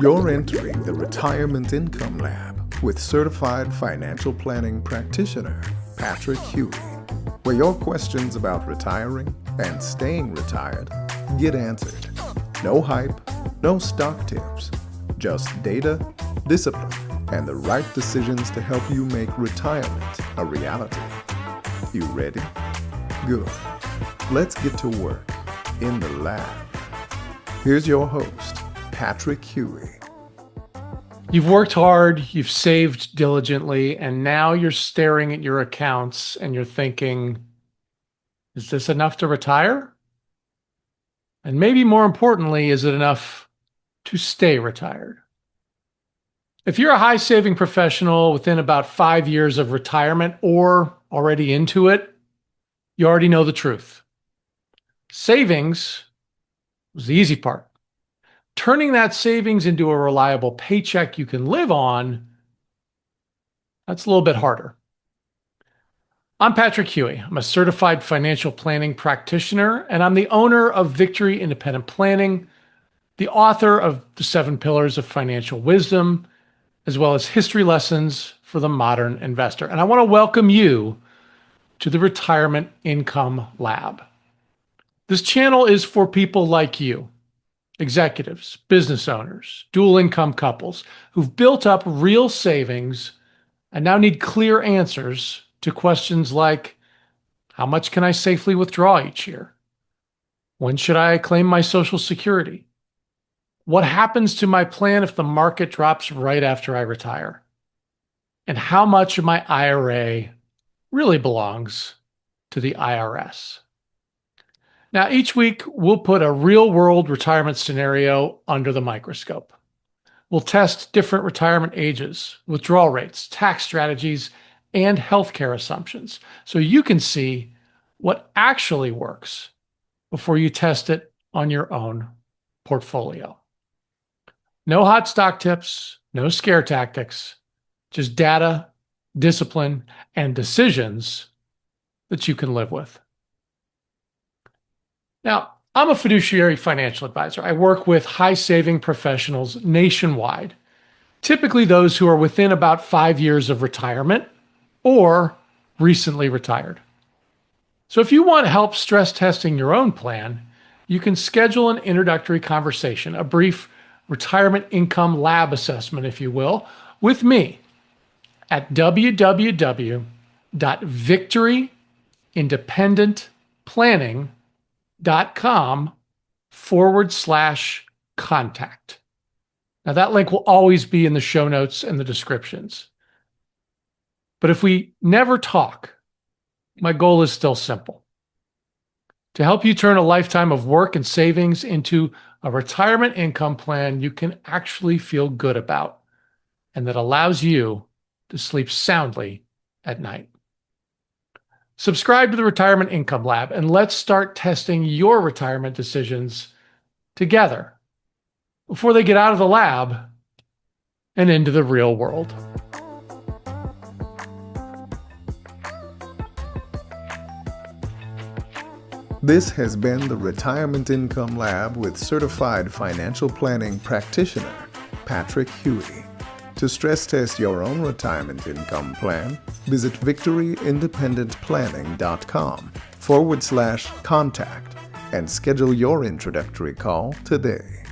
You're entering the Retirement Income Lab with certified financial planning practitioner Patrick Huey, where your questions about retiring and staying retired get answered. No hype, no stock tips, just data, discipline, and the right decisions to help you make retirement a reality. You ready? Good. Let's get to work in the lab. Here's your host, Patrick Huey. You've worked hard, you've saved diligently, and now you're staring at your accounts and you're thinking, is this enough to retire? And maybe more importantly, is it enough to stay retired? If you're a high saving professional within about 5 years of retirement or already into it, you already know the truth. Savings was the easy part. Turning that savings into a reliable paycheck you can live on, that's a little bit harder. I'm Patrick Huey. I'm a certified financial planning practitioner, and I'm the owner of Victory Independent Planning, the author of The 7 Pillars of Financial Wisdom, as well as History Lessons for the Modern Investor. And I want to welcome you to the Retirement Income Lab. This channel is for people like you, executives, business owners, dual income couples who've built up real savings and now need clear answers to questions like, how much can I safely withdraw each year? When should I claim my Social Security? What happens to my plan if the market drops right after I retire? And how much of my IRA really belongs to the IRS? Now, each week, we'll put a real-world retirement scenario under the microscope. We'll test different retirement ages, withdrawal rates, tax strategies, and healthcare assumptions, so you can see what actually works before you test it on your own portfolio. No hot stock tips, no scare tactics, just data, discipline, and decisions that you can live with. Now, I'm a fiduciary financial advisor. I work with high-saving professionals nationwide, typically those who are within about 5 years of retirement or recently retired. So if you want help stress testing your own plan, you can schedule an introductory conversation, a brief retirement income lab assessment, if you will, with me at www.victoryindependentplanning.com/contact. Now that link will always be in the show notes and the descriptions. But if we never talk, my goal is still simple: to help you turn a lifetime of work and savings into a retirement income plan you can actually feel good about and that allows you to sleep soundly at night. Subscribe to the Retirement Income Lab and let's start testing your retirement decisions together before they get out of the lab and into the real world. This has been the Retirement Income Lab with certified financial planning practitioner Patrick Huey. To stress test your own retirement income plan, visit victoryindependentplanning.com/contact and schedule your introductory call today.